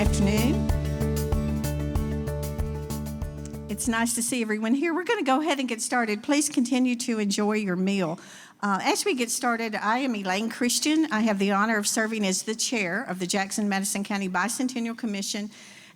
afternoon. It's nice to see everyone here. We're going to go ahead and get started. Please continue to enjoy your meal. As we get started, I am Elaine Christian. I have the honor of serving as the chair of the Jackson-Madison County Bicentennial Commission.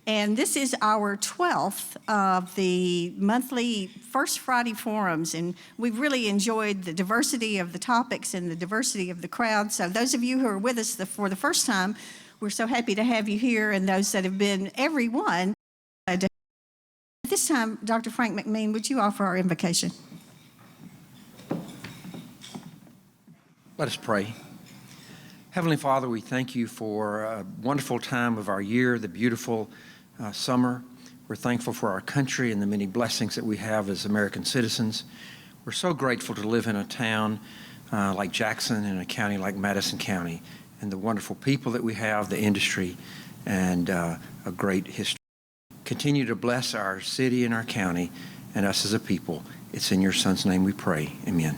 And this is our 12th of the monthly First Friday forums. And we've really enjoyed the diversity of the topics and the diversity of the crowd. So those of you who are with us for the first time, we're so happy to have you here. And those that have been, everyone. At this time, Dr. Frank McMean, would you offer our invocation? Let us pray. Heavenly Father, we thank you for a wonderful time of our year, the beautiful summer. We're thankful for our country and the many blessings that we have as American citizens. We're so grateful to live in a town like Jackson and a county like Madison County, and the wonderful people that we have, the industry, and a great history. Continue to bless our city and our county and us as a people. It's in your Son's name we pray. Amen.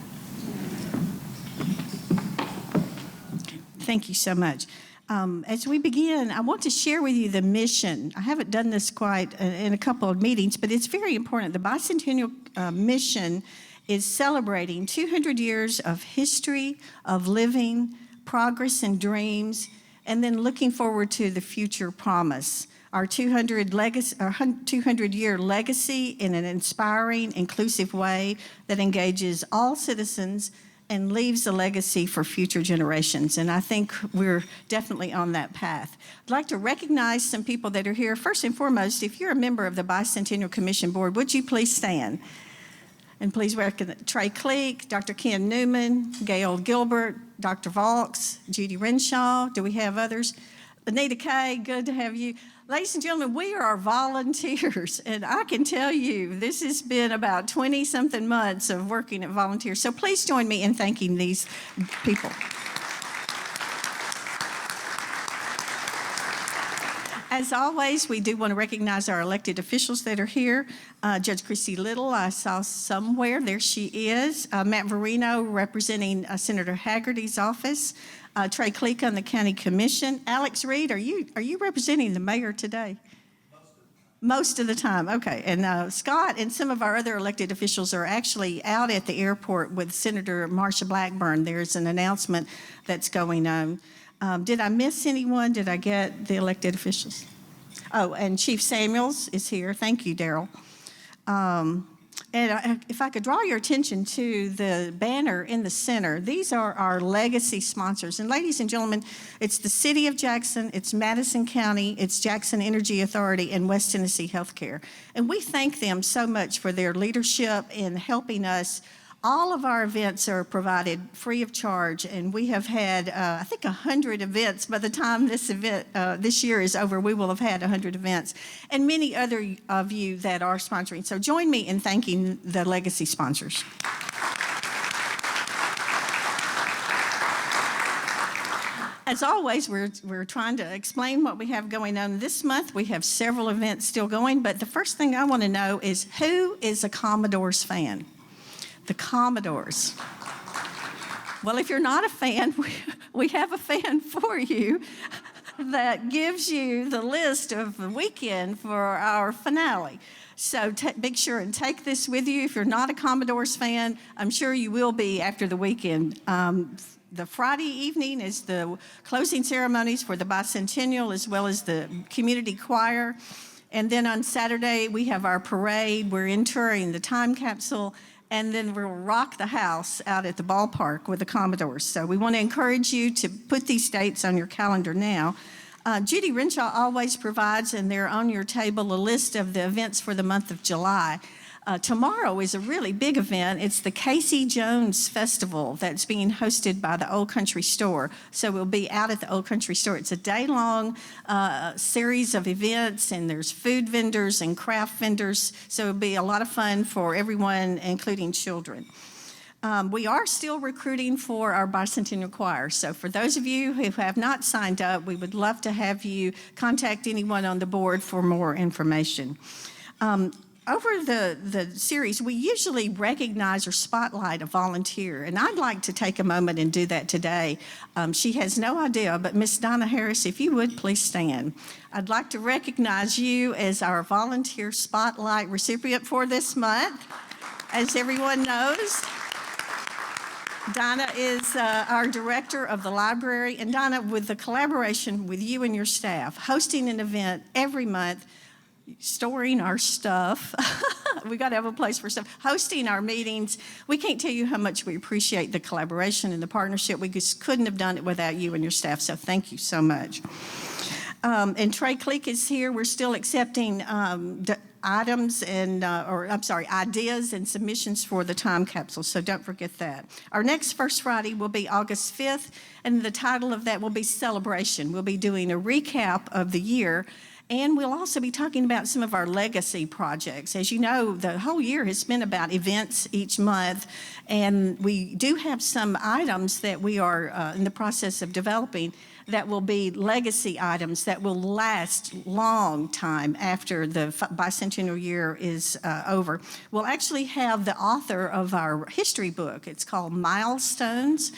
Thank you so much. As we begin, I want to share with you the mission. I haven't done this quite in a couple of meetings, but it's very important. The Bicentennial Mission is celebrating 200 years of history, of living, progress and dreams, and then looking forward to the future promise. Our 200-year legacy in an inspiring, inclusive way that engages all citizens and leaves a legacy for future generations. And I think we're definitely on that path. I'd like to recognize some people that are here. First and foremost, if you're a member of the Bicentennial Commission Board, would you please stand? And please recognize Trey Cleek, Dr. Ken Newman, Gail Gilbert, Dr. Vaux, Judy Renshaw. Do we have others? Anita Kay, good to have you. Ladies and gentlemen, we are volunteers, and I can tell you this has been about 20-something months of working at volunteers. So please join me in thanking these people. As always, we do want to recognize our elected officials that are here. Judge Christy Little, I saw somewhere, there she is. Matt Verino representing Senator Haggerty's office. Trey Cleek on the County Commission. Alex Reed, are you representing the mayor today? Most of the time, okay. And Scott and some of our other elected officials are actually out at the airport with Senator Marsha Blackburn. There's an announcement that's going on. Did I miss anyone? Did I get the elected officials? Oh, and Chief Samuels is here. Thank you, Daryl. And if I could draw your attention to the banner in the center, these are our legacy sponsors. And ladies and gentlemen, it's the City of Jackson, it's Madison County, it's Jackson Energy Authority, and West Tennessee Healthcare. And we thank them so much for their leadership in helping us. All of our events are provided free of charge, and we have had, I think, 100 events. By the time this event, this year is over, we will have had 100 events, and many other of you that are sponsoring. So join me in thanking the legacy sponsors. As always, we're trying to explain what we have going on. This month, we have several events still going, but the first thing I want to know is, who is a Commodores fan? The Commodores. Well, if you're not a fan, we have a fan for you that gives you the list of the weekend for our finale. So be sure and take this with you. If you're not a Commodores fan, I'm sure you will be after the weekend. The Friday evening is the closing ceremonies for the Bicentennial, as well as the community choir. And then on Saturday, we have our parade. We're entering the time capsule, and then we'll rock the house out at the ballpark with the Commodores. So we want to encourage you to put these dates on your calendar now. Judy Renshaw always provides, and they're on your table, a list of the events for the month of July. Tomorrow is a really big event. It's the Casey Jones Festival that's being hosted by the Old Country Store. So we'll be out at the Old Country Store. It's a day-long series of events, and there's food vendors and craft vendors. So it'll be a lot of fun for everyone, including children. We are still recruiting for our Bicentennial Choir. So for those of you who have not signed up, we would love to have you contact anyone on the board for more information. over the series, we usually recognize or spotlight a volunteer, and I'd like to take a moment and do that today. She has no idea, but Miss Donna Harris, if you would, please stand. I'd like to recognize you as our volunteer spotlight recipient for this month. As everyone knows, Donna is our director of the library, and Donna, with the collaboration with you and your staff, hosting an event every month, storing our stuff. We got to have a place for stuff. Hosting our meetings. We can't tell you how much we appreciate the collaboration and the partnership. We just couldn't have done it without you and your staff, so thank you so much. And Trey Cleek is here. We're still accepting items and, ideas and submissions for the time capsule, so don't forget that. Our next First Friday will be August 5th, and the title of that will be Celebration. We'll be doing a recap of the year, and we'll also be talking about some of our legacy projects. As you know, the whole year has been about events each month, and we do have some items that we are in the process of developing that will be legacy items that will last long time after the bicentennial year is over. We'll actually have the author of our history book. It's called Milestones,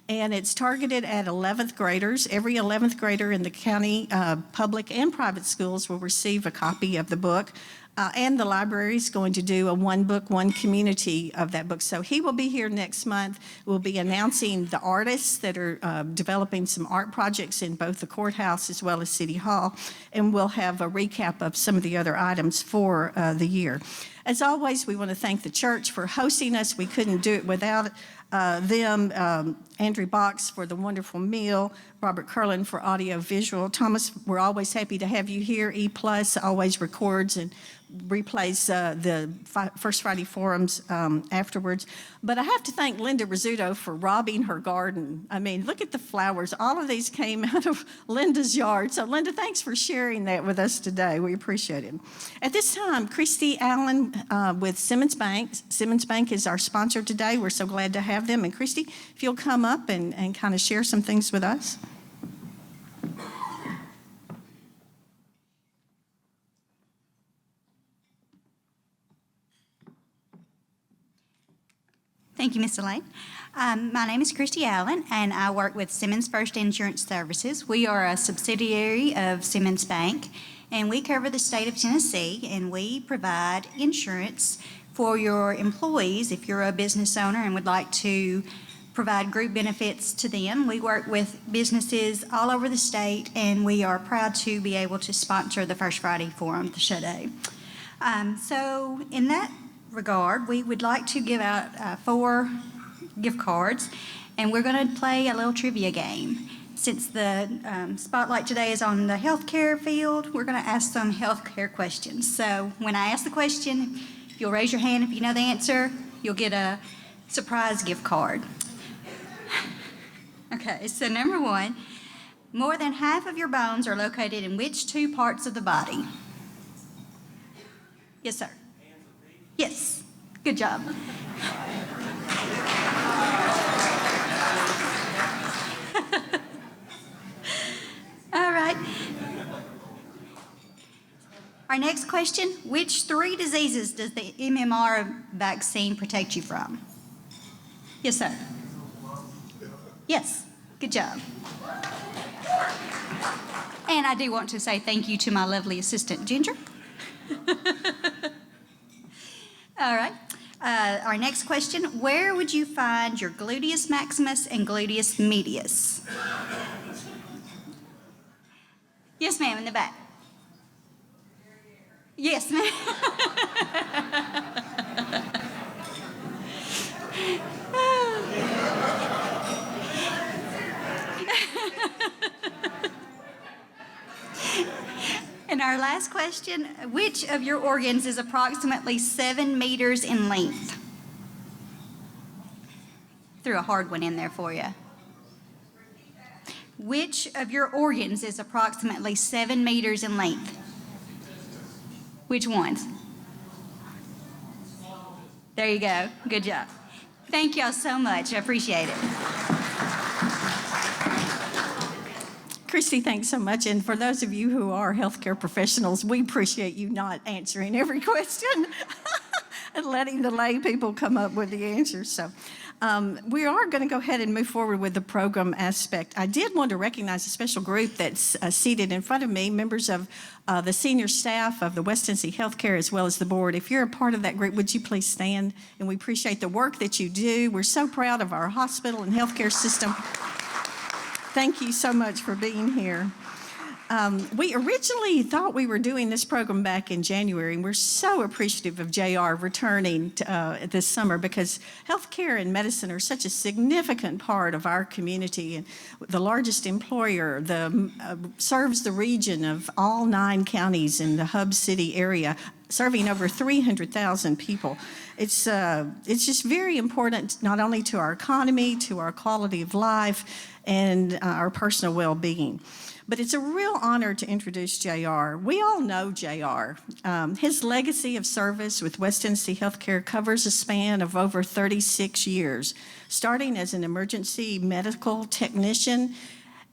and it's targeted at 11th graders. Every 11th grader in the county public and private schools will receive a copy of the book. And the library is going to do a one book, one community of that book. So he will be here next month. We'll be announcing the artists that are developing some art projects in both the courthouse as well as City Hall. And we'll have a recap of some of the other items for the year. As always, we want to thank the church for hosting us. We couldn't do it without them. Andrew Box for the wonderful meal, Robert Curlin for audio visual. Thomas, we're always happy to have you here. E+ always records and replays the First Friday forums afterwards. But I have to thank Linda Rizzuto for robbing her garden. I mean, look at the flowers. All of these came out of Linda's yard. So Linda, thanks for sharing that with us today. We appreciate it. At this time, Christy Allen with Simmons Bank. Simmons Bank is our sponsor today. We're so glad to have them. And Christy, if you'll come up and kind of share some things with us. Thank you, Ms. Elaine. My name is Christy Allen, and I work with Simmons First Insurance Services. We are a subsidiary of Simmons Bank, and we cover the state of Tennessee, and we provide insurance for your employees. If you're a business owner and would like to provide group benefits to them, we work with businesses all over the state, and we are proud to be able to sponsor the First Friday Forum, the show day. So in that regard, we would like to give out 4 gift cards, and we're going to play a little trivia game. Since the spotlight today is on the healthcare field, we're going to ask some healthcare questions. So when I ask the question, if you'll raise your hand if you know the answer, you'll get a surprise gift card. Okay, so number 1, more than half of your bones are located in which 2 parts of the body? Yes, sir. Yes, good job. All right. Our next question, which 3 diseases does the MMR vaccine protect you from? Yes, sir. Yes, good job. And I do want to say thank you to my lovely assistant, Ginger. All right. Our next question, where would you find your gluteus maximus and gluteus medius? Yes, ma'am, in the back. Yes, ma'am. And our last question, which of your organs is approximately 7 meters in length? Threw a hard one in there for you. Which of your organs is approximately 7 meters in length? Which ones? There you go. Good job. Thank y'all so much. I appreciate it. Christy, thanks so much. And for those of you who are healthcare professionals, we appreciate you not answering every question and letting the lay people come up with the answers. So we are going to go ahead and move forward with the program aspect. I did want to recognize a special group that's seated in front of me, members of the senior staff of the West Tennessee Healthcare as well as the board. If you're a part of that group, would you please stand? And we appreciate the work that you do. We're so proud of our hospital and healthcare system. Thank you so much for being here. We originally thought we were doing this program back in January, and we're so appreciative of JR returning this summer because healthcare and medicine are such a significant part of our community. And the largest employer serves the region of all 9 counties in the Hub City area, serving over 300,000 people. It's just very important not only to our economy, to our quality of life, and our personal well-being. But it's a real honor to introduce JR. We all know JR. His legacy of service with West Tennessee Healthcare covers a span of over 36 years, starting as an emergency medical technician.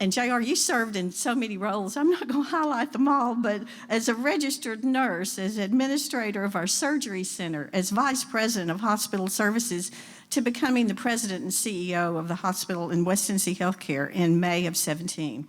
And JR, you served in so many roles. I'm not going to highlight them all, but as a registered nurse, as administrator of our surgery center, as vice president of hospital services, to becoming the president and CEO of the hospital in West Tennessee Healthcare in May of 17.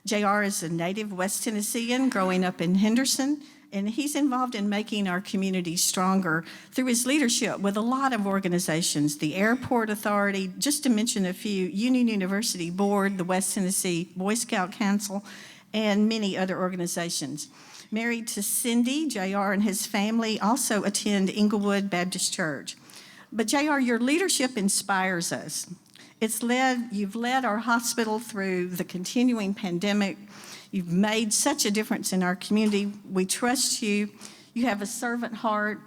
JR is a native West Tennessean growing up in Henderson, and he's involved in making our community stronger through his leadership with a lot of organizations, the Airport Authority, just to mention a few, Union University Board, the West Tennessee Boy Scout Council, and many other organizations. Married to Cindy, JR and his family also attend Inglewood Baptist Church. But JR, your leadership inspires us. You've led our hospital through the continuing pandemic. You've made such a difference in our community. We trust you. You have a servant heart.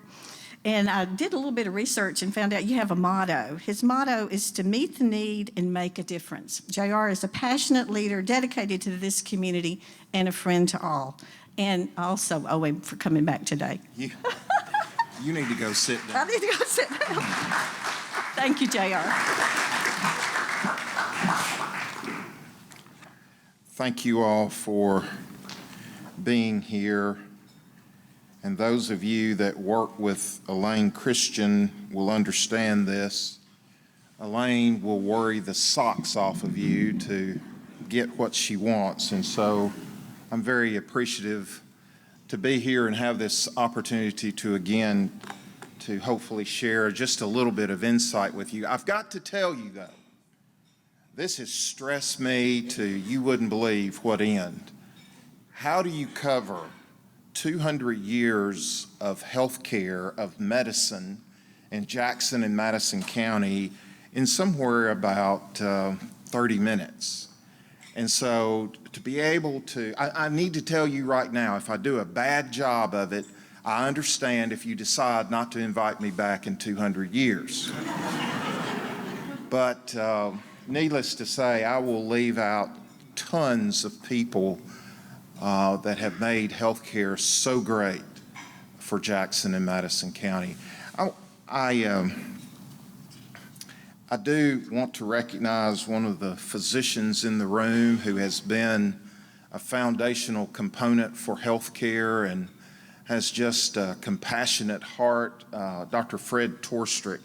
And I did a little bit of research and found out you have a motto. His motto is to meet the need and make a difference. JR is a passionate leader dedicated to this community and a friend to all. And I also owe him for coming back today. You need to go sit down. I need to go sit down. Thank you, JR. Thank you all for being here. And those of you that work with Elaine Christian will understand this. Elaine will worry the socks off of you to get what she wants. And so I'm very appreciative to be here and have this opportunity to hopefully share just a little bit of insight with you. I've got to tell you, though, this has stressed me to you wouldn't believe what end. How do you cover 200 years of health care, of medicine in Jackson and Madison County in somewhere about 30 minutes? And so to be able to, I need to tell you right now, if I do a bad job of it, I understand if you decide not to invite me back in 200 years. But needless to say, I will leave out tons of people that have made healthcare so great for Jackson and Madison County. I do want to recognize one of the physicians in the room who has been a foundational component for healthcare and has just a compassionate heart, Dr. Fred Torstrick.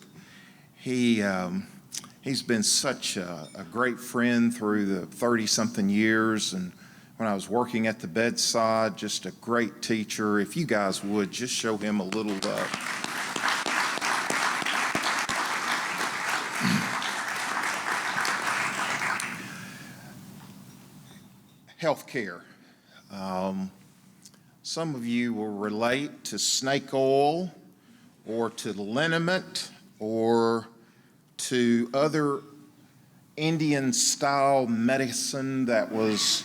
He's been such a great friend through the 30-something years, and when I was working at the bedside, just a great teacher. If you guys would, just show him a little love. Healthcare. Some of you will relate to snake oil or to liniment or to other Indian-style medicine that was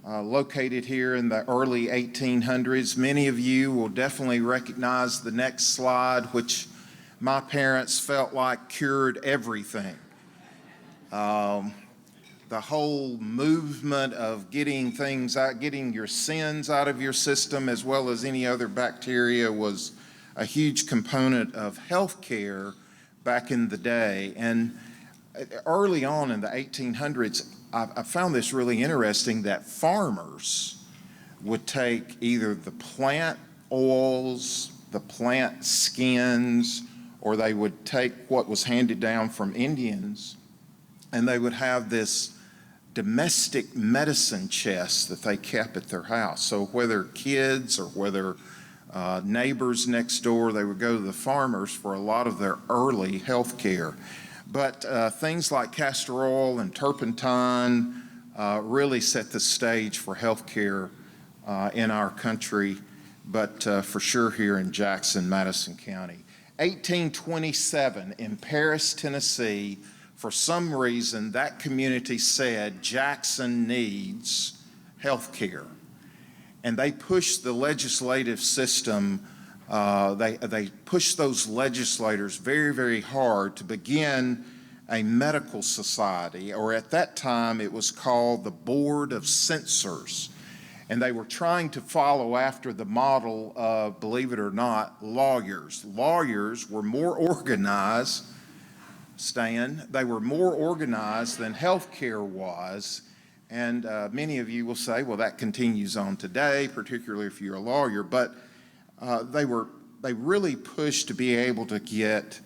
located here in the early 1800s. Many of you will definitely recognize the next slide, which my parents felt like cured everything. The whole movement of getting things out, getting your sins out of your system as well as any other bacteria was a huge component of health care back in the day. And early on in the 1800s, I found this really interesting that farmers would take either the plant oils, the plant skins, or they would take what was handed down from Indians, and they would have this domestic medicine chest that they kept at their house. So whether kids or whether neighbors next door, they would go to the farmers for a lot of their early health care. But things like castor oil and turpentine really set the stage for health care in our country, but for sure here in Jackson-Madison County. 1827 in Paris, Tennessee, for some reason that community said Jackson needs health care. And they pushed the legislative system, they pushed those legislators very, very hard to begin a medical society, or at that time it was called the Board of Censors. And they were trying to follow after the model of, believe it or not, lawyers. Lawyers were more organized, Stan, they were more organized than healthcare was. And many of you will say, well, that continues on today, particularly if you're a lawyer. But they really pushed to be able to get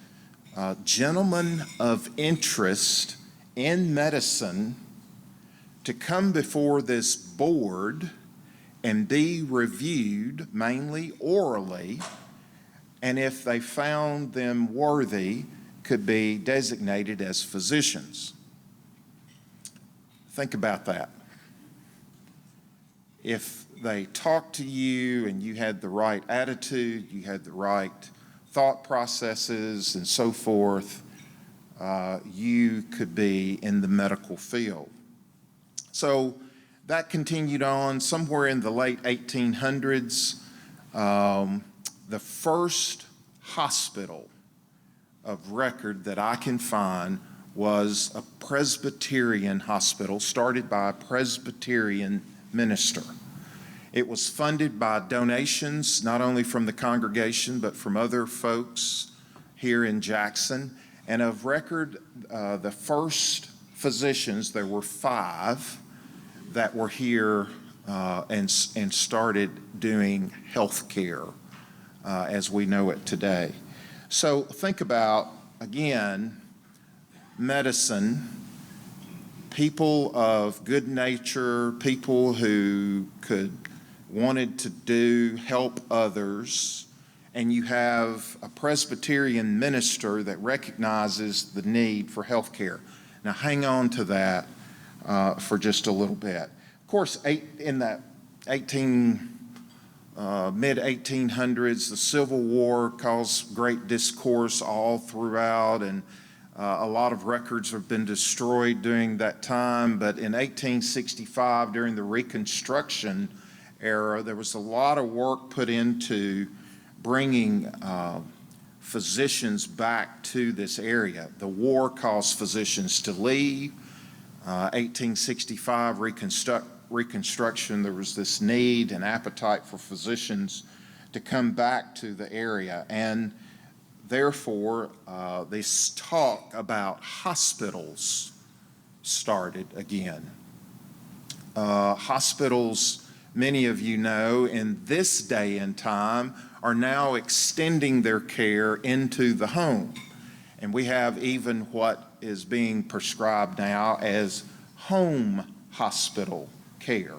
gentlemen of interest in medicine to come before this board and be reviewed, mainly orally, and if they found them worthy, could be designated as physicians. Think about that. If they talked to you and you had the right attitude, you had the right thought processes and so forth, you could be in the medical field. So that continued on somewhere in the late 1800s. The first hospital of record that I can find was a Presbyterian hospital started by a Presbyterian minister. It was funded by donations, not only from the congregation, but from other folks here in Jackson. And of record, the first physicians, there were 5 that were here and started doing health care as we know it today. So think about, again, medicine, people of good nature, people who wanted to help others, and you have a Presbyterian minister that recognizes the need for health care. Now hang on to that for just a little bit. Of course, in that mid-1800s, the Civil War caused great discourse all throughout, and a lot of records have been destroyed during that time. But in 1865, during the Reconstruction era, there was a lot of work put into bringing physicians back to this area. The war caused physicians to leave. 1865 Reconstruction, there was this need and appetite for physicians to come back to the area. And therefore, this talk about hospitals started again. Hospitals, many of you know, in this day and time are now extending their care into the home. And we have even what is being prescribed now as home hospital care,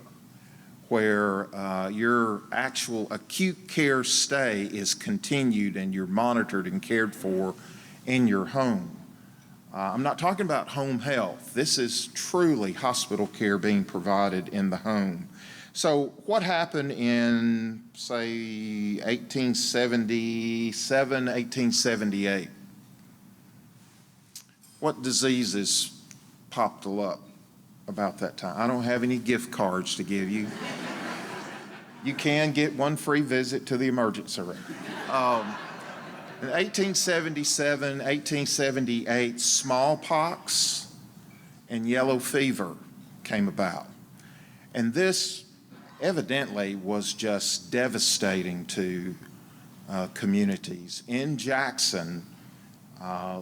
where your actual acute care stay is continued and you're monitored and cared for in your home. I'm not talking about home health. This is truly hospital care being provided in the home. So what happened in, say, 1877, 1878? What diseases popped up about that time? I don't have any gift cards to give you. You can get one free visit to the emergency room. In 1877, 1878, smallpox and yellow fever came about. And this evidently was just devastating to communities. In Jackson,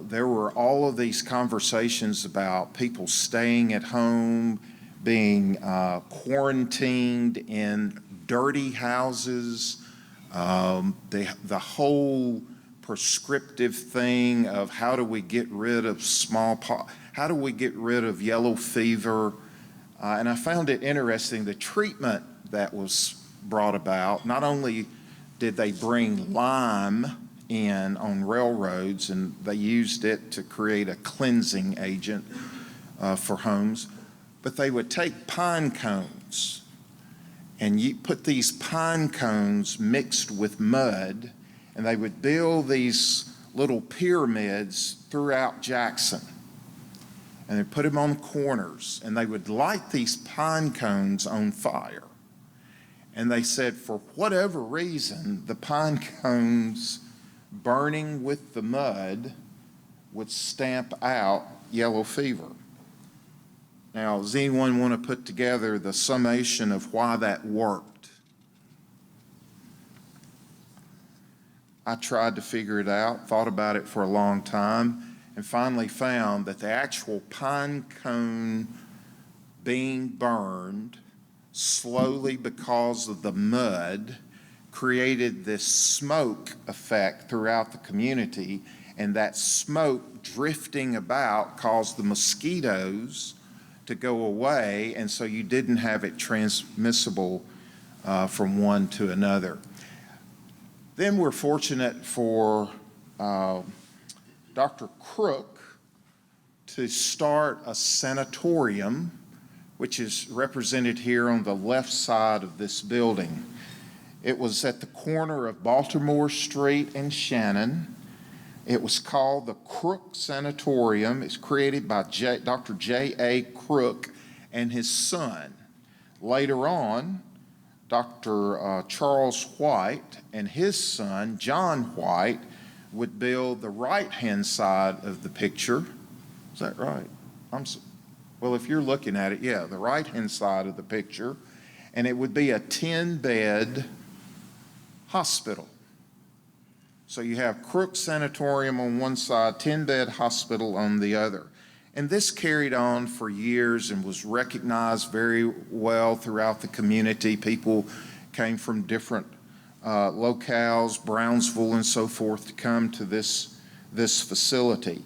There were all of these conversations about people staying at home, being quarantined in dirty houses, the whole prescriptive thing of how do we get rid of smallpox, how do we get rid of yellow fever, and I found it interesting, the treatment that was brought about. Not only did they bring lime in on railroads, and they used it to create a cleansing agent for homes, but they would take pine cones, and you put these pine cones mixed with mud, and they would build these little pyramids throughout Jackson. And they put them on corners, and they would light these pine cones on fire. And they said, for whatever reason, the pine cones burning with the mud would stamp out yellow fever. Now, does anyone want to put together the summation of why that worked? I tried to figure it out, thought about it for a long time, and finally found that the actual pine cone being burned slowly because of the mud created this smoke effect throughout the community, and that smoke drifting about caused the mosquitoes to go away, and so you didn't have it transmissible from one to another. Then we're fortunate for Dr. Crook to start a sanatorium, which is represented here on the left side of this building. It was at the corner of Baltimore Street and Shannon. It was called the Crook Sanatorium. It's created by Dr. J.A. Crook and his son. Later on, Dr. Charles White and his son, John White, would build the right-hand side of the picture. Is that right? Well, if you're looking at it, yeah, the right-hand side of the picture, and it would be a 10-bed hospital. So you have Crook Sanatorium on one side, 10-bed hospital on the other. And this carried on for years and was recognized very well throughout the community. People came from different locales, Brownsville and so forth, to come to this facility.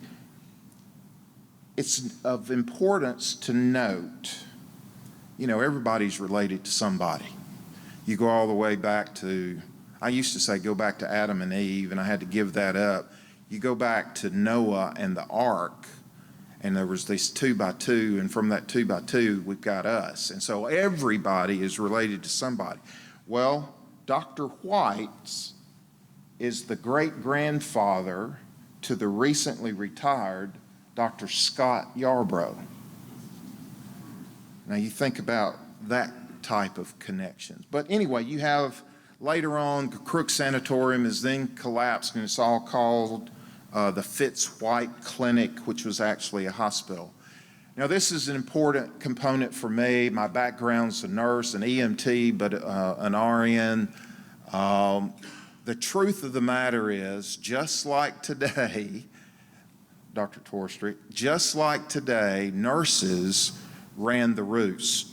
It's of importance to note, everybody's related to somebody. You go all the way back to, I used to say go back to Adam and Eve, and I had to give that up. You go back to Noah and the ark, and there was this 2x2, and from that 2x2, we've got us. And so everybody is related to somebody. Well, Dr. White's is the great-grandfather to the recently retired Dr. Scott Yarbrough. Now you think about that type of connections. But anyway, you have later on, Crook Sanatorium is then collapsed, and it's all called the Fitz-White Clinic, which was actually a hospital. Now, this is an important component for me. My background's a nurse, an EMT, but an RN. The truth of the matter is, just like today, Dr. Torstreet, just like today, nurses ran the roost.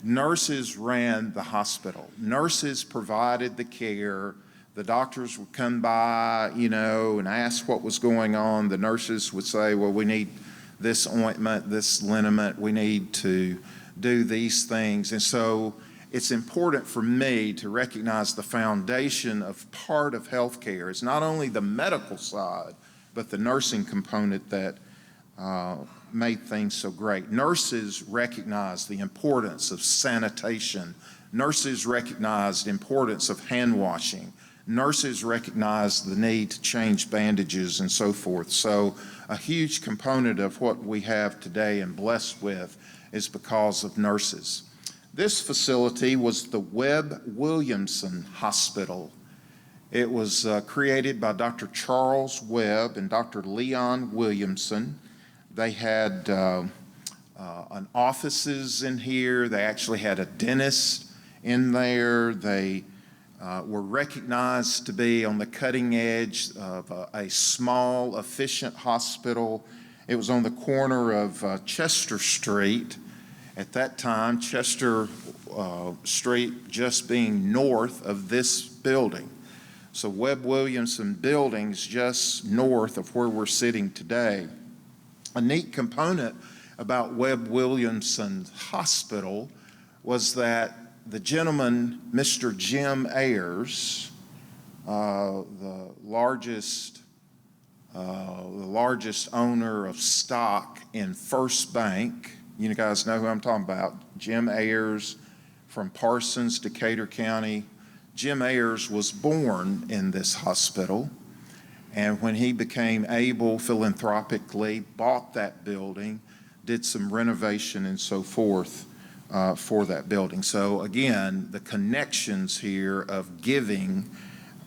Nurses ran the hospital. Nurses provided the care. The doctors would come by, and ask what was going on. The nurses would say, well, we need this ointment, this liniment. We need to do these things. And so it's important for me to recognize the foundation of part of healthcare. It's not only the medical side, but the nursing component that made things so great. Nurses recognized the importance of sanitation. Nurses recognized the importance of hand washing. Nurses recognized the need to change bandages and so forth. So a huge component of what we have today and blessed with is because of nurses. This facility was the Webb Williamson Hospital. It was created by Dr. Charles Webb and Dr. Leon Williamson. They had an offices in here. They actually had a dentist in there. They We're recognized to be on the cutting edge of a small, efficient hospital. It was on the corner of Chester Street. At that time, Chester Street just being north of this building. So Webb Williamson Building's just north of where we're sitting today. A neat component about Webb Williamson Hospital was that the gentleman, Mr. Jim Ayers, the largest owner of stock in First Bank, you guys know who I'm talking about, Jim Ayers from Parsons, Decatur County. Jim Ayers was born in this hospital, and when he became able philanthropically, bought that building, did some renovation and so forth for that building. So again, the connections here of giving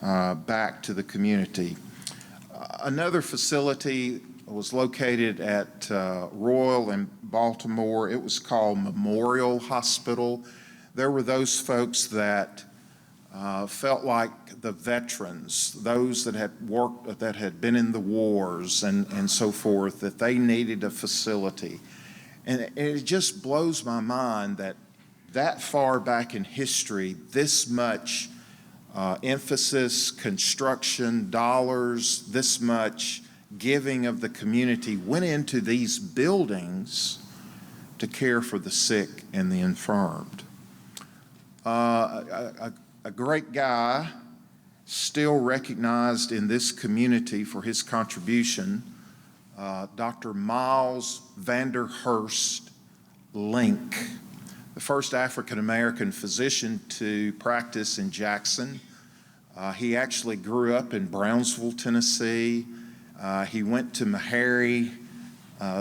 back to the community. Another facility was located at Royal in Baltimore. It was called Memorial Hospital. There were those folks that felt like the veterans, those that had worked, that had been in the wars and so forth, that they needed a facility. And it just blows my mind that far back in history, this much emphasis, construction, dollars, this much giving of the community went into these buildings to care for the sick and the infirmed. A great guy, still recognized in this community for his contribution, Dr. Miles Vanderhurst Link, the first African-American physician to practice in Jackson. He actually grew up in Brownsville, Tennessee. He went to Meharry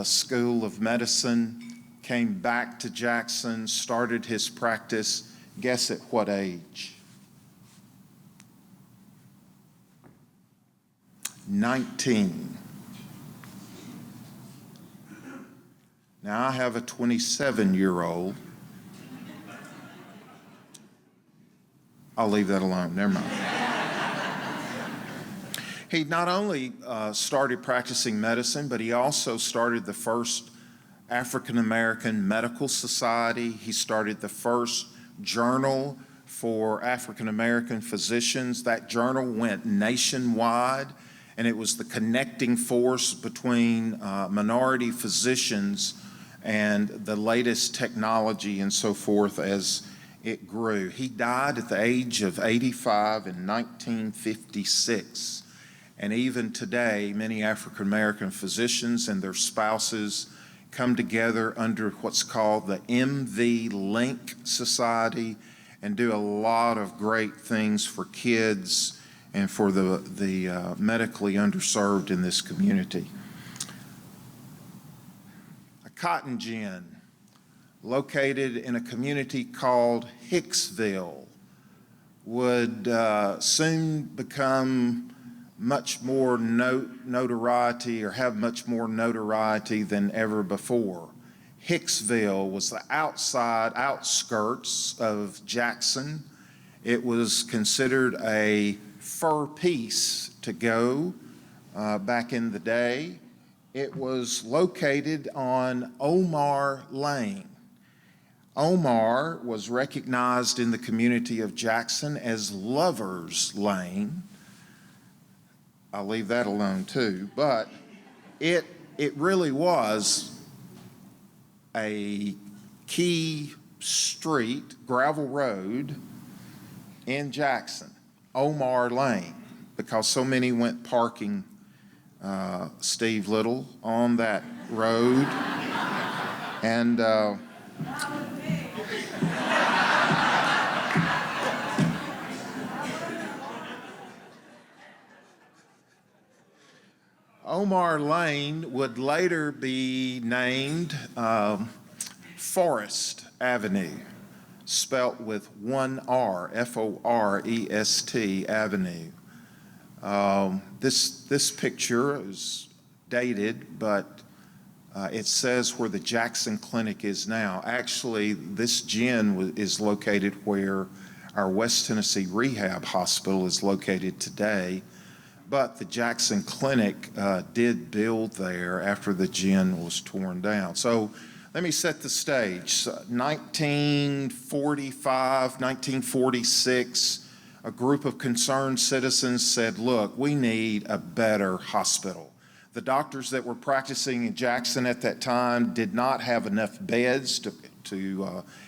School of Medicine, came back to Jackson, started his practice. Guess at what age? 19. Now, I have a 27-year-old. I'll leave that alone. Never mind. He not only started practicing medicine, but he also started the first African-American Medical Society. He started the first journal for African-American physicians. That journal went nationwide, and it was the connecting force between minority physicians and the latest technology and so forth as it grew. He died at the age of 85 in 1956. And even today, many African-American physicians and their spouses come together under what's called the MV Link Society and do a lot of great things for kids and for the medically underserved in this community. A cotton gin located in a community called Hicksville would soon become much more notoriety or have much more notoriety than ever before. Hicksville was the outskirts of Jackson. It was considered a fur piece to go back in the day. It was located on Omar Lane. Omar was recognized in the community of Jackson as Lover's Lane. I'll leave that alone too, but it really was a key street, gravel road in Jackson, Omar Lane, because so many went parking, Steve Little, on that road. And Omar Lane would later be named Forest Avenue, spelt with one R, Forest Avenue. This picture is dated, but it says where the Jackson Clinic is now. Actually, this gym is located where our West Tennessee Rehab Hospital is located today, but the Jackson Clinic did build there after the gym was torn down. So let me set the stage. 1945, 1946, a group of concerned citizens said, look, we need a better hospital. The doctors that were practicing in Jackson at that time did not have enough beds to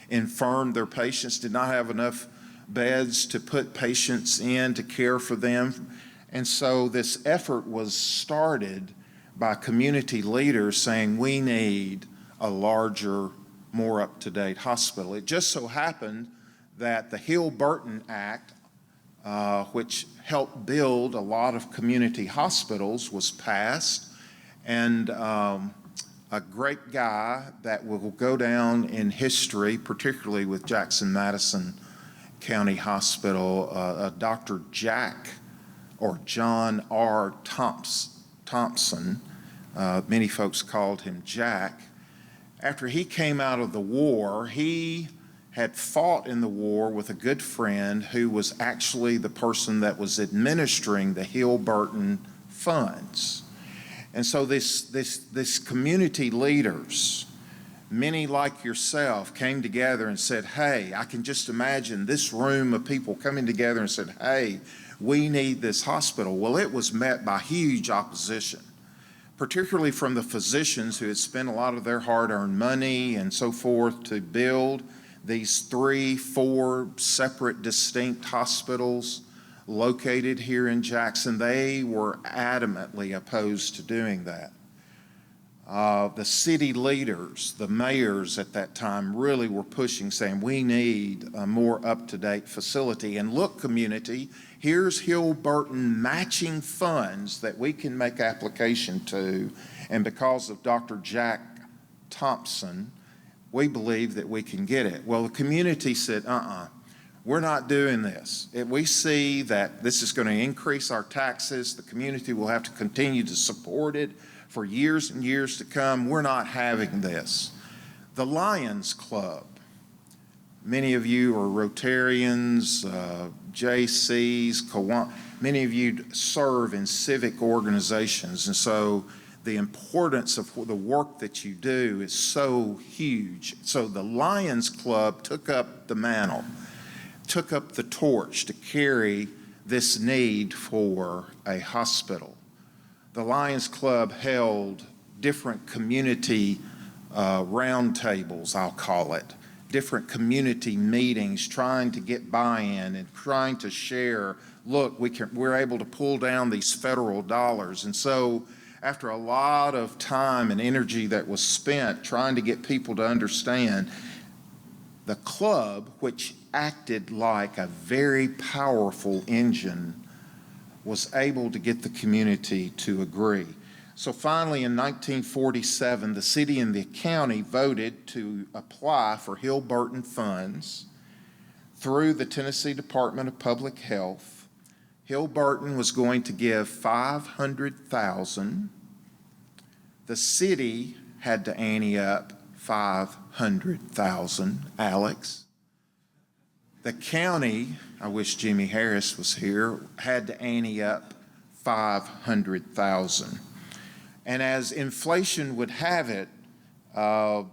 infirm their patients, did not have enough beds to put patients in to care for them. And so this effort was started by community leaders saying we need a larger, more up-to-date hospital. It just so happened that the Hill-Burton Act, which helped build a lot of community hospitals, was passed, and a great guy that will go down in history, particularly with Jackson-Madison County Hospital, Dr. John R. Thompson, many folks called him Jack. After he came out of the war, he had fought in the war with a good friend who was actually the person that was administering the Hill-Burton funds. And so this community leaders, many like yourself, came together and said, hey, I can just imagine this room of people coming together and said, hey, we need this hospital. Well, it was met by huge opposition, particularly from the physicians who had spent a lot of their hard-earned money and so forth to build these 3-4 separate distinct hospitals located here in Jackson. They were adamantly opposed to doing that. The city leaders, the mayors at that time, really were pushing, saying we need a more up-to-date facility. And look, community, here's Hill-Burton matching funds that we can make application to, and because of Dr. Jack Thompson, we believe that we can get it. Well, the community said, we're not doing this. If we see that this is going to increase our taxes, the community will have to continue to support it for years and years to come. We're not having this. The Lions Club, many of you are Rotarians, JCs, many of you serve in civic organizations, and so the importance of the work that you do is so huge. So the Lions Club took up the mantle, took up the torch to carry this need for a hospital. The Lions Club held different community roundtables, I'll call it, different community meetings, trying to get buy-in and trying to share, look, we're able to pull down these federal dollars. And so after a lot of time and energy that was spent trying to get people to understand, the club, which acted like a very powerful engine, was able to get the community to agree. So finally in 1947, the city and the county voted to apply for Hill-Burton funds through the Tennessee Department of Public Health. Hill-Burton was going to give $500,000. The city had to ante up $500,000, Alex. The county, I wish Jimmy Harris was here, had to ante up $500,000. And as inflation would have it, the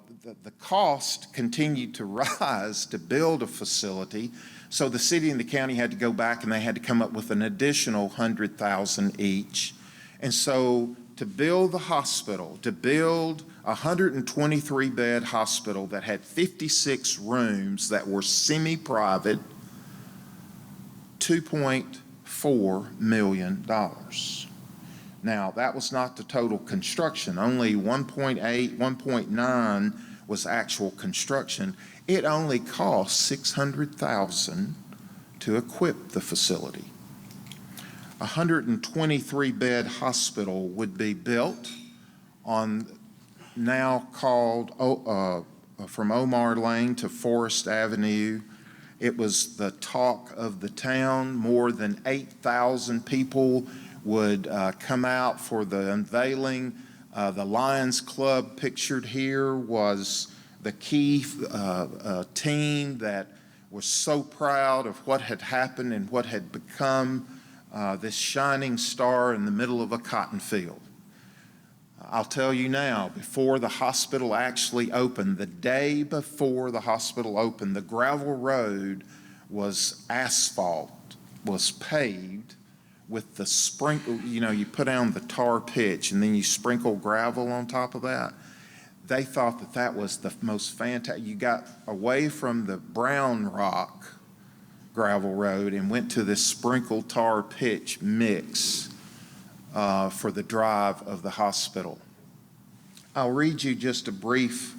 cost continued to rise to build a facility. So the city and the county had to go back and they had to come up with an additional $100,000 each. And so to build the hospital, to build a 123-bed hospital that had 56 rooms that were semi-private, $2.4 million. Now, that was not the total construction. Only 1.8, 1.9 was actual construction. It only cost $600,000 to equip the facility. A 123-bed hospital would be built on now called from Omar Lane to Forest Avenue. It was the talk of the town. More than 8,000 people would come out for the unveiling. The Lions Club pictured here was the key team that was so proud of what had happened and what had become this shining star in the middle of a cotton field. I'll tell you now, before the hospital actually opened, the day before the hospital opened, the gravel road was asphalt, was paved with the sprinkle, you put down the tar pitch and then you sprinkle gravel on top of that. They thought that that was the most fantastic. You got away from the brown rock gravel road and went to this sprinkled tar pitch mix for the drive of the hospital. I'll read you just a brief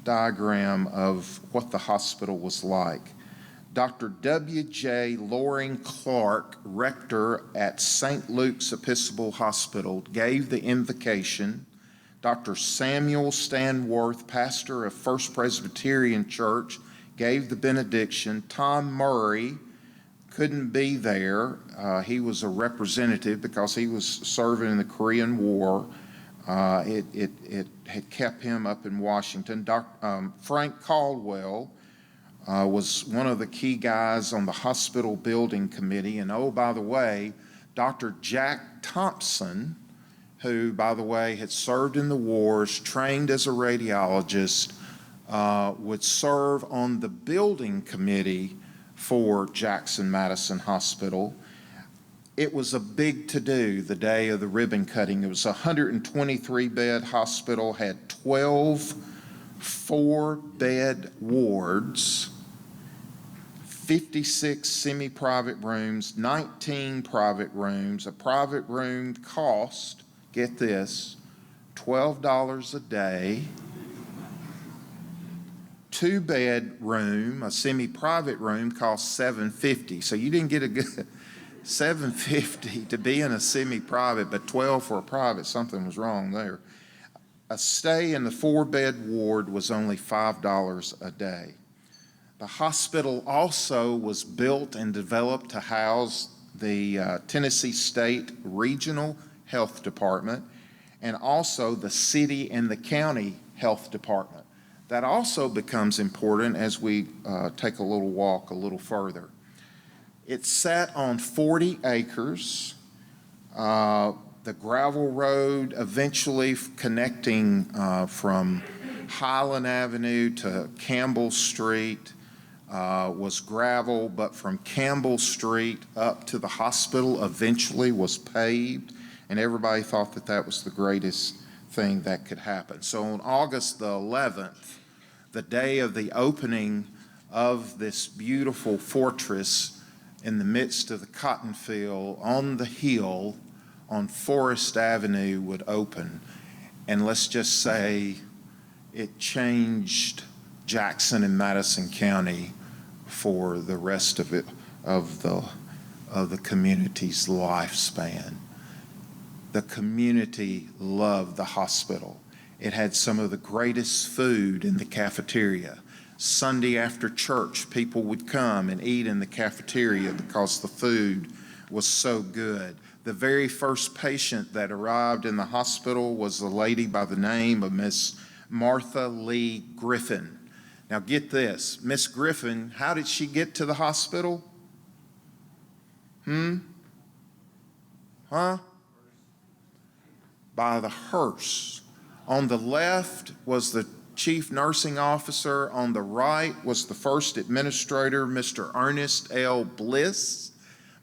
diagram of what the hospital was like. Dr. W.J. Loring Clark, rector at St. Luke's Episcopal Hospital, gave the invocation. Dr. Samuel Stanworth, pastor of First Presbyterian Church, gave the benediction. Tom Murray couldn't be there. He was a representative because he was serving in the Korean War. It had kept him up in Washington. Frank Caldwell was one of the key guys on the hospital building committee. And oh, by the way, Dr. Jack Thompson, who, by the way, had served in the wars, trained as a radiologist, would serve on the building committee for Jackson-Madison Hospital. It was a big to-do the day of the ribbon cutting. It was a 123-bed hospital, had 12 4-bed wards, 56 semi-private rooms, 19 private rooms. A private room cost, get this, $12 a day. 2-bed room, a semi-private room, cost $750. So you didn't get a good $750 to be in a semi-private, but $12 for a private. Something was wrong there. A stay in the 4-bed ward was only $5 a day. The hospital also was built and developed to house the Tennessee State Regional Health Department and also the city and the county health department. That also becomes important as we take a little walk a little further. It sat on 40 acres. The gravel road eventually connecting from Highland Avenue to Campbell Street was gravel, but from Campbell Street up to the hospital eventually was paved, and everybody thought that that was the greatest thing that could happen. So on August the 11th, the day of the opening of this beautiful fortress in the midst of the cotton field on the hill on Forest Avenue would open. And let's just say it changed Jackson and Madison County for the rest of it, of the community's lifespan. The community loved the hospital. It had some of the greatest food in the cafeteria. Sunday after church, people would come and eat in the cafeteria because the food was so good. The very first patient that arrived in the hospital was a lady by the name of Miss Martha Lee Griffin. Now get this, Miss Griffin, how did she get to the hospital? By the hearse. On the left was the chief nursing officer. On the right was the first administrator, Mr. Ernest L. Bliss.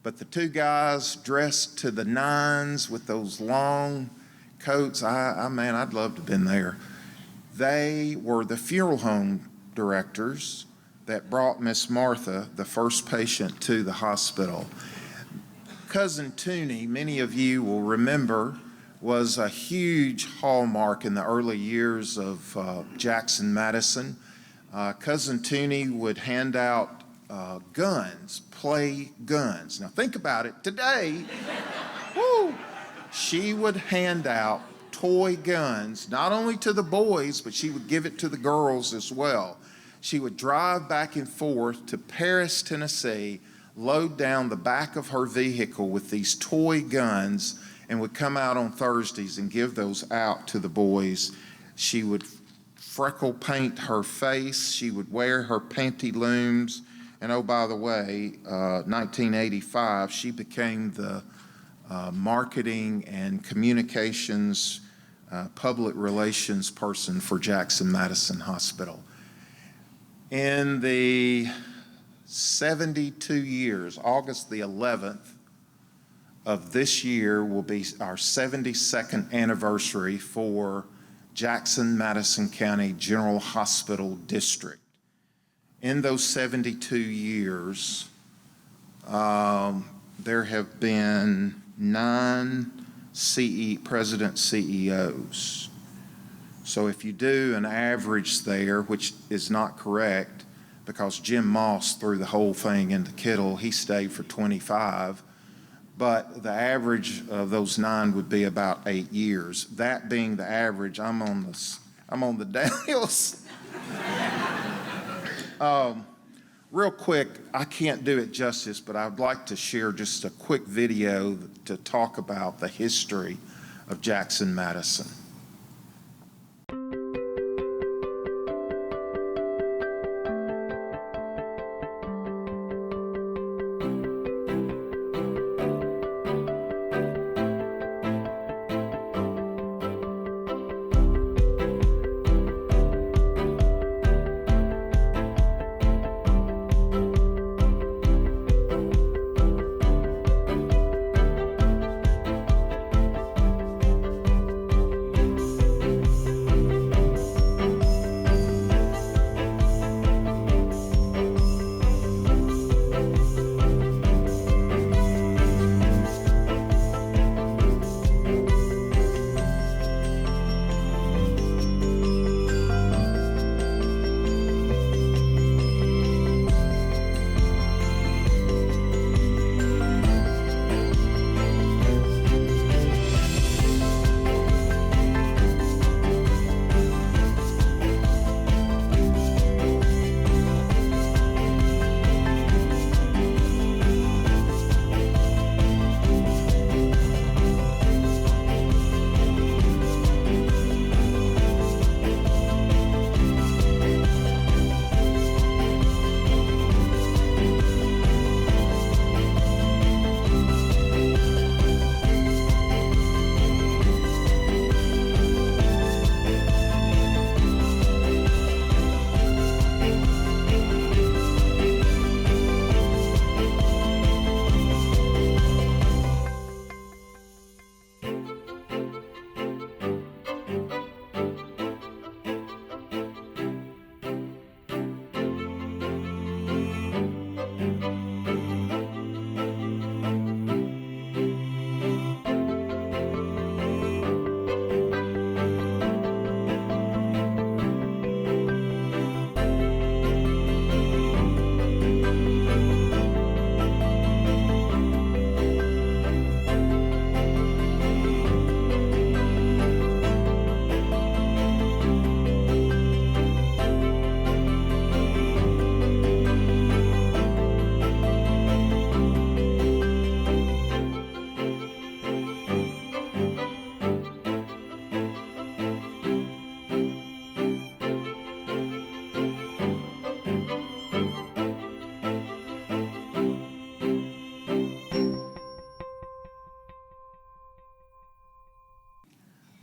But the two guys dressed to the nines with those long coats, man, I'd love to have been there. They were the funeral home directors that brought Miss Martha, the first patient, to the hospital. Cousin Toonie, many of you will remember, was a huge hallmark in the early years of Jackson-Madison. Cousin Toonie would hand out guns, play guns. Now think about it. Today, she would hand out toy guns, not only to the boys, but she would give it to the girls as well. She would drive back and forth to Paris, Tennessee, load down the back of her vehicle with these toy guns, and would come out on Thursdays and give those out to the boys. She would freckle paint her face. She would wear her pantaloons. And oh, by the way, 1985, she became the marketing and communications public relations person for Jackson-Madison Hospital. In the 72 years, August the 11th of this year will be our 72nd anniversary for Jackson-Madison County General Hospital District. In those 72 years, there have been 9 president CEOs. So if you do an average there, which is not correct because Jim Moss threw the whole thing in the kettle, he stayed for 25, but the average of those 9 would be about 8 years. That being the average, I'm on the downhills. Real quick, I can't do it justice, but I'd like to share just a quick video to talk about the history of Jackson-Madison.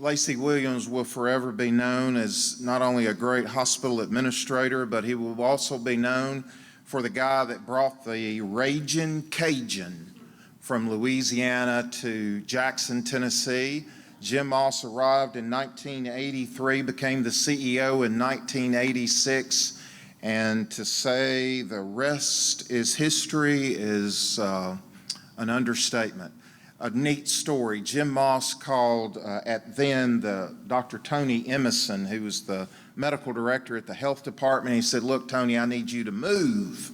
Lacey Williams will forever be known as not only a great hospital administrator, but he will also be known for the guy that brought the Ragin' Cajun from Louisiana to Jackson, Tennessee. Jim Moss arrived in 1983, became the CEO in 1986, and to say the rest is history is an understatement. A neat story. Jim Moss called at then the Dr. Tony Emerson, who was the medical director at the health department. He said, "Look, Tony, I need you to move."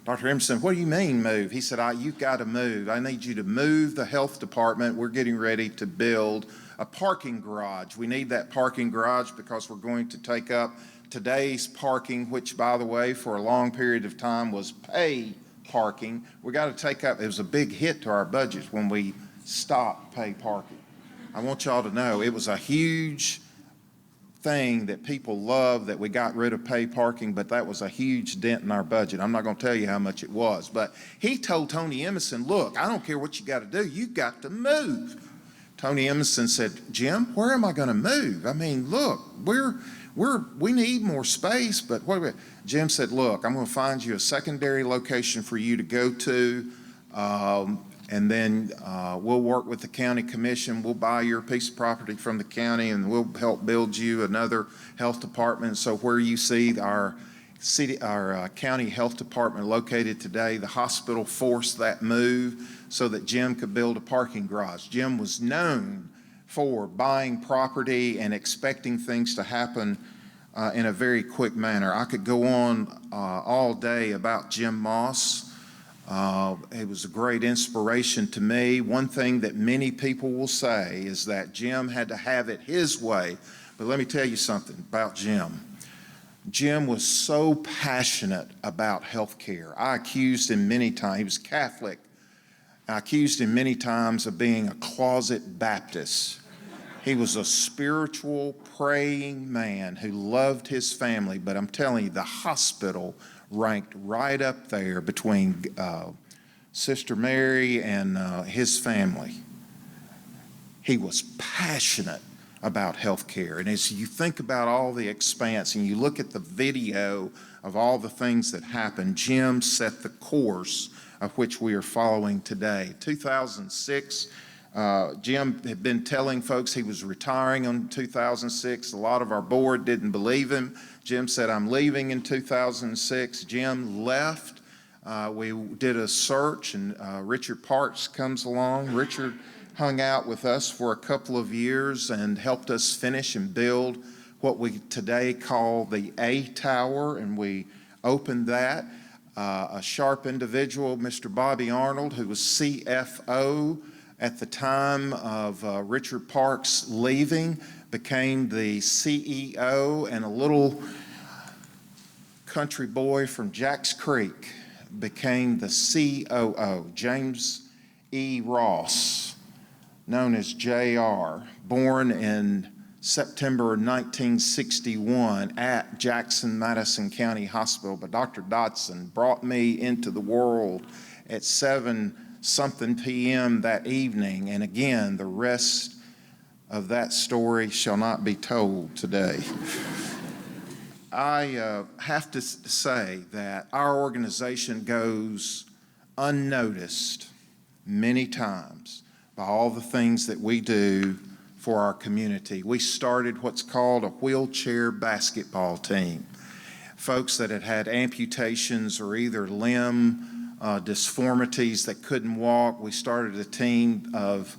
Dr. Emerson, "What do you mean move?" He said, "You've got to move. I need you to move the health department. We're getting ready to build a parking garage. We need that parking garage because we're going to take up today's parking," which, by the way, for a long period of time was pay parking. We got to take up, it was a big hit to our budget when we stopped pay parking. I want y'all to know it was a huge thing that people love that we got rid of pay parking, but that was a huge dent in our budget. I'm not going to tell you how much it was, but he told Tony Emerson, look, I don't care what you got to do, you got to move. Tony Emerson said, Jim, where am I going to move? I mean, look, we need more space, but what? Jim said, look, I'm going to find you a secondary location for you to go to, and then we'll work with the county commission. We'll buy your piece of property from the county, and we'll help build you another health department. So where you see our county health department located today, the hospital forced that move so that Jim could build a parking garage. Jim was known for buying property and expecting things to happen in a very quick manner. I could go on all day about Jim Moss. It was a great inspiration to me. One thing that many people will say is that Jim had to have it his way. But let me tell you something about Jim. Jim was so passionate about health care. I accused him many times. He was Catholic. I accused him many times of being a closet Baptist. He was a spiritual, praying man who loved his family, but I'm telling you, the hospital ranked right up there between Sister Mary and his family. He was passionate about health care. And as you think about all the expanse and you look at the video of all the things that happened, Jim set the course of which we are following today. 2006, Jim had been telling folks he was retiring in 2006. A lot of our board didn't believe him. Jim said, I'm leaving in 2006. Jim left. We did a search, and Richard Parks comes along. Richard hung out with us for a couple of years and helped us finish and build what we today call the A Tower, and we opened that. A sharp individual, Mr. Bobby Arnold, who was CFO at the time of Richard Parks leaving, became the CEO, and a little country boy from Jacks Creek became the COO, James E. Ross, known as JR, born in September 1961 at Jackson-Madison County Hospital. But Dr. Dodson brought me into the world at 7-something p.m. that evening. And again, the rest of that story shall not be told today. I have to say that our organization goes unnoticed many times by all the things that we do for our community. We started what's called a wheelchair basketball team. Folks that had had amputations or either limb disformities that couldn't walk. We started a team of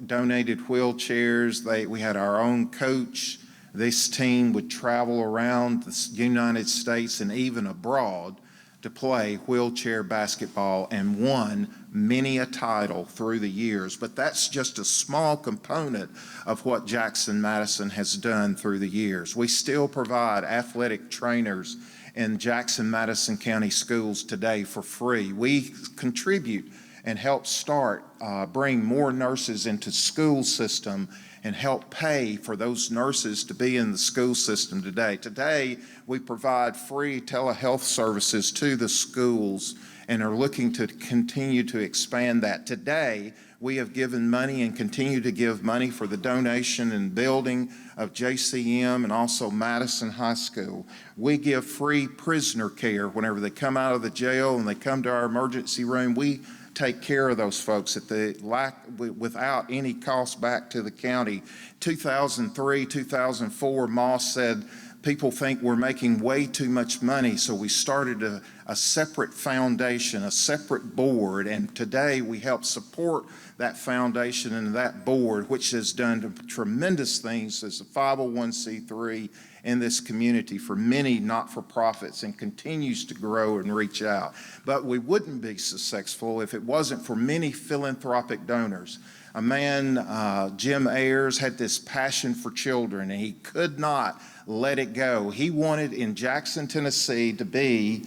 donated wheelchairs. We had our own coach. This team would travel around the United States and even abroad to play wheelchair basketball and won many a title through the years. But that's just a small component of what Jackson-Madison has done through the years. We still provide athletic trainers in Jackson-Madison County schools today for free. We contribute and help bring more nurses into school system and help pay for those nurses to be in the school system today. Today, we provide free telehealth services to the schools and are looking to continue to expand that. Today, we have given money and continue to give money for the donation and building of JCM and also Madison High School. We give free prisoner care whenever they come out of the jail and they come to our emergency room. We take care of those folks without any cost back to the county. 2003, 2004, Moss said, people think we're making way too much money, so we started a separate foundation, a separate board, and today we help support that foundation and that board, which has done tremendous things as a 501c3 in this community for many not-for-profits and continues to grow and reach out. But we wouldn't be successful if it wasn't for many philanthropic donors. A man, Jim Ayers, had this passion for children, and he could not let it go. He wanted in Jackson, Tennessee to be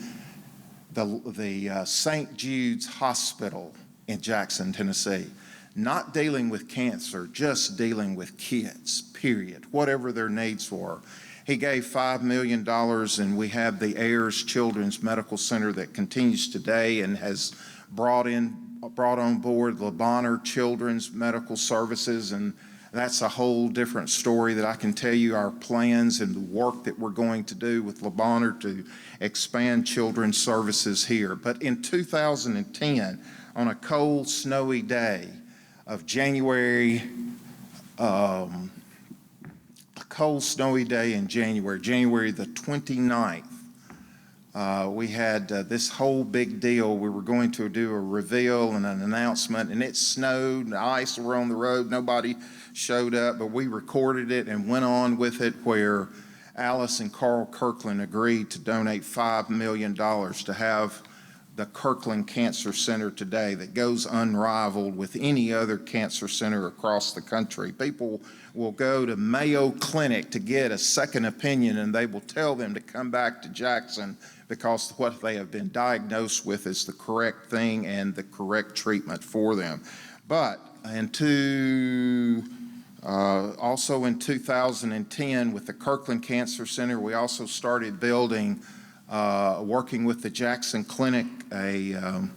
the St. Jude's Hospital in Jackson, Tennessee. not dealing with cancer, just dealing with kids, period, whatever their needs were. He gave $5 million, and we have the Ayers Children's Medical Center that continues today and has brought on board Le Bonheur Children's Medical Services, and that's a whole different story that I can tell you our plans and the work that we're going to do with Le Bonheur to expand children's services here. But in 2010, on a cold, snowy day of January, a cold, snowy day in January the 29th, we had this whole big deal. We were going to do a reveal and an announcement, and it snowed, and the ice were on the road. Nobody showed up, but we recorded it and went on with it, where Alice and Carl Kirkland agreed to donate $5 million to have the Kirkland Cancer Center today that goes unrivaled with any other cancer center across the country. People will go to Mayo Clinic to get a second opinion, and they will tell them to come back to Jackson because what they have been diagnosed with is the correct thing and the correct treatment for them. But also in 2010, with the Kirkland Cancer Center, we also started building, working with the Jackson Clinic, a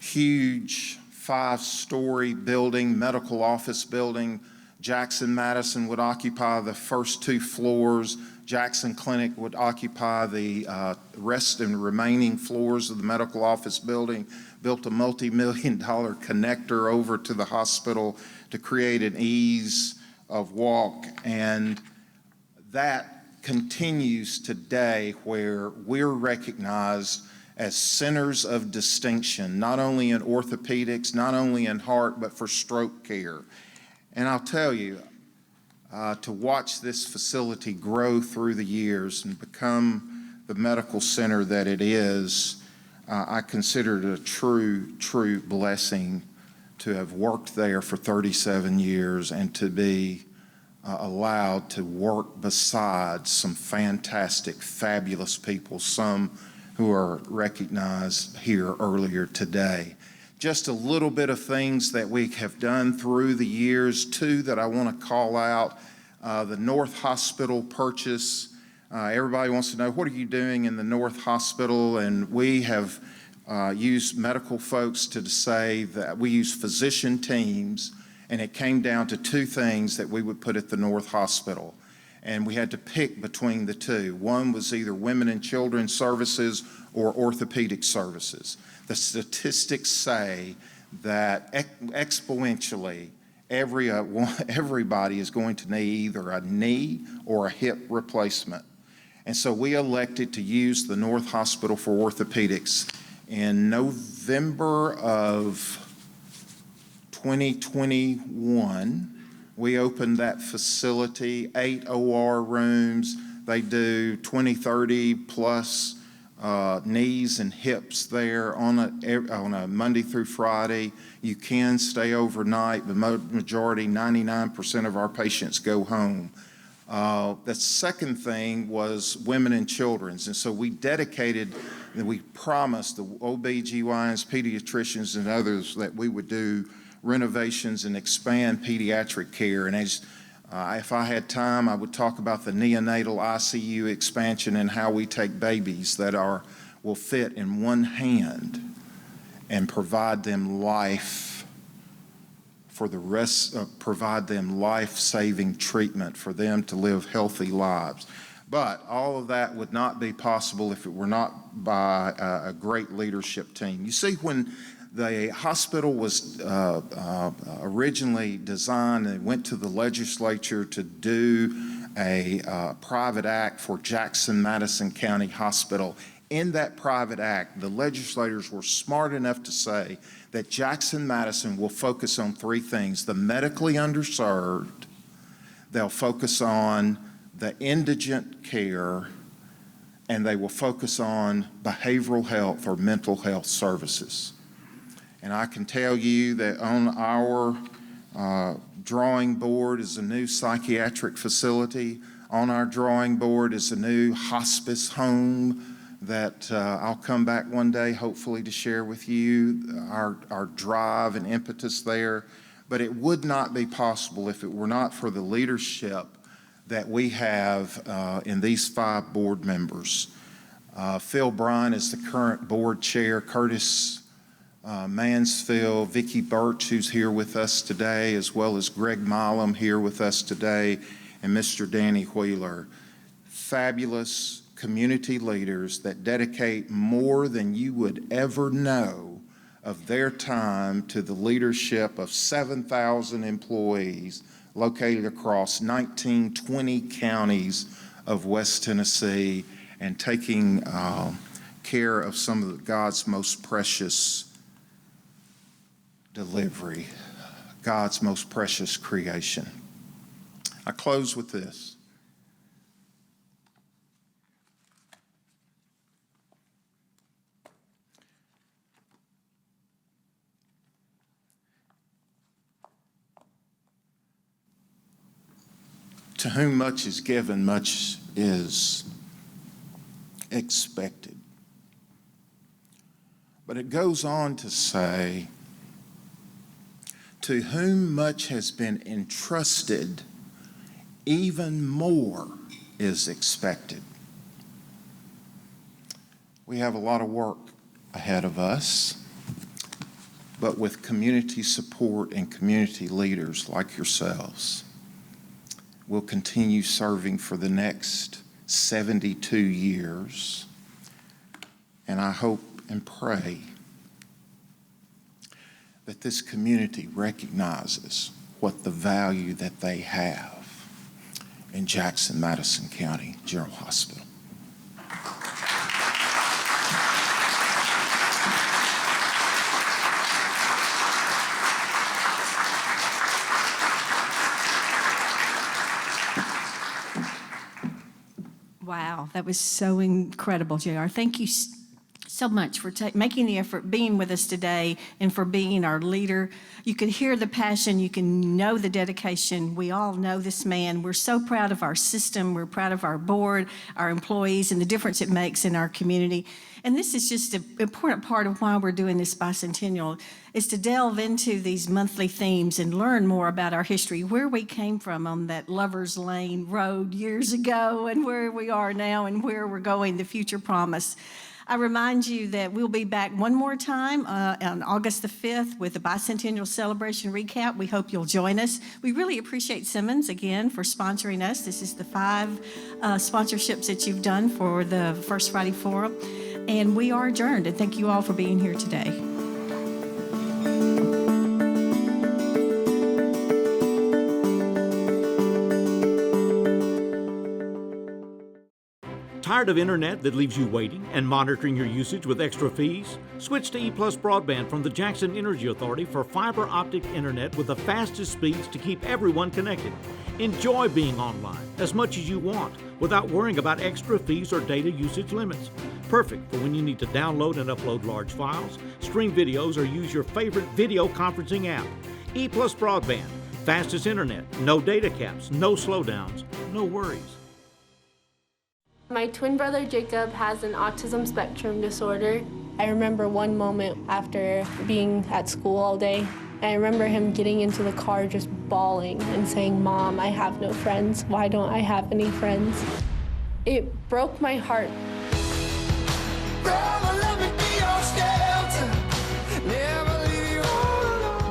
huge 5-story building, medical office building. Jackson-Madison would occupy the first 2 floors. Jackson Clinic would occupy the rest and remaining floors of the medical office building. Built a multi-million-dollar connector over to the hospital to create an ease of walk, and that continues today, where we're recognized as centers of distinction, not only in orthopedics, not only in heart, but for stroke care. And I'll tell you, to watch this facility grow through the years and become the medical center that it is, I consider it a true blessing to have worked there for 37 years and to be allowed to work beside some fantastic, fabulous people, some who are recognized here earlier today. Just a little bit of things that we have done through the years. 2 that I want to call out. The North Hospital purchase. Everybody wants to know, what are you doing in the North Hospital? And we have used medical folks to say that we use physician teams, and it came down to 2 things that we would put at the North Hospital. And we had to pick between the 2. One was either women and children's services or orthopedic services. The statistics say that exponentially, everybody is going to need either a knee or a hip replacement. And so we elected to use the North Hospital for orthopedics. In November of 2021, we opened that facility, 8 OR rooms. They do 20, 30 plus knees and hips there on a Monday through Friday. You can stay overnight, but majority, 99% of our patients go home. The second thing was women and children's. And so we promised the OB-GYNs, pediatricians, and others that we would do renovations and expand pediatric care. And if I had time, I would talk about the neonatal ICU expansion and how we take babies that will fit in one hand and provide them life for the rest, provide them life-saving treatment for them to live healthy lives. But all of that would not be possible if it were not by a great leadership team. You see, when the hospital was originally designed and went to the legislature to do a private act for Jackson-Madison County Hospital. In that private act, the legislators were smart enough to say that Jackson-Madison will focus on 3 things: the medically underserved, they'll focus on the indigent care, and they will focus on behavioral health or mental health services. And I can tell you that on our drawing board is a new psychiatric facility. On our drawing board is a new hospice home that I'll come back one day, hopefully, to share with you our drive and impetus there. but it would not be possible if it were not for the leadership that we have in these 5 board members. Phil Bryan is the current board chair, Curtis Mansfield, Vicki Birch, who's here with us today, as well as Greg Milam here with us today, and Mr. Danny Wheeler. Fabulous community leaders that dedicate more than you would ever know of their time to the leadership of 7,000 employees located across 20 counties of West Tennessee, and taking care of some of God's most precious delivery, God's most precious creation. I close with this. To whom much is given, much is expected. But it goes on to say, to whom much has been entrusted, even more is expected. We have a lot of work ahead of us, but with community support and community leaders like yourselves, we'll continue serving for the next 72 years. And I hope and pray that this community recognizes what the value that they have in Jackson-Madison County General Hospital. Wow, that was so incredible, JR. Thank you so much for making the effort, being with us today, and for being our leader. You can hear the passion, you can know the dedication. We all know this man. We're so proud of our system. We're proud of our board, our employees, and the difference it makes in our community. And this is just an important part of why we're doing this bicentennial, is to delve into these monthly themes and learn more about our history, where we came from on that Lover's Lane road years ago, and where we are now, and where we're going, the future promise. I remind you that we'll be back one more time on August the 5th with the bicentennial celebration recap. We hope you'll join us. We really appreciate Simmons again for sponsoring us. This is the 5 sponsorships that you've done for the First Friday Forum. And we are adjourned, and thank you all for being here today. Tired of internet that leaves you waiting and monitoring your usage with extra fees? Switch to E+ broadband from the Jackson Energy Authority for fiber optic internet with the fastest speeds to keep everyone connected. Enjoy being online as much as you want without worrying about extra fees or data usage limits. Perfect for when you need to download and upload large files, stream videos, or use your favorite video conferencing app. E+ broadband, fastest internet, no data caps, no slowdowns, no worries. My twin brother Jacob has an autism spectrum disorder. I remember one moment after being at school all day, I remember him getting into the car just bawling and saying, "Mom, I have no friends. Why don't I have any friends?" It broke my heart.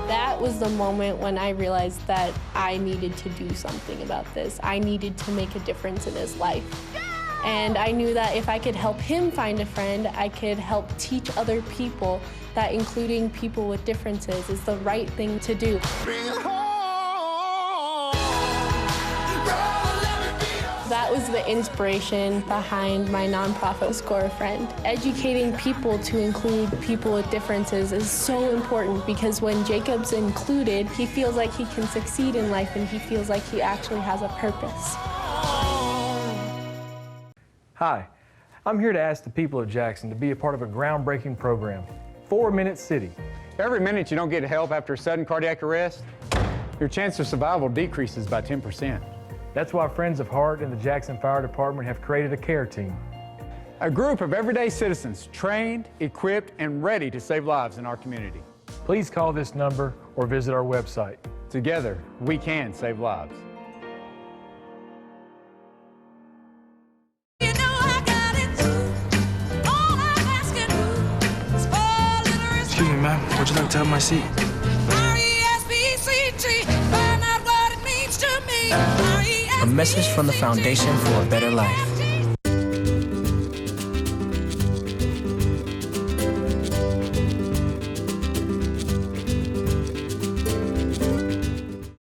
That was the moment when I realized that I needed to do something about this. I needed to make a difference in his life. And I knew that if I could help him find a friend, I could help teach other people that including people with differences is the right thing to do. That was the inspiration behind my nonprofit, Score a Friend. Educating people to include people with differences is so important because when Jacob's included, he feels like he can succeed in life and he feels like he actually has a purpose. Hi, I'm here to ask the people of Jackson to be a part of a groundbreaking program, 4 Minute City. Every minute you don't get help after a sudden cardiac arrest, your chance of survival decreases by 10%. That's why Friends of Heart and the Jackson Fire Department have created a care team. A group of everyday citizens trained, equipped, and ready to save lives in our community. please call this number or visit our website. Together, we can save lives. Excuse me, ma'am. Would you like to have my seat? A message from the Foundation for a Better Life.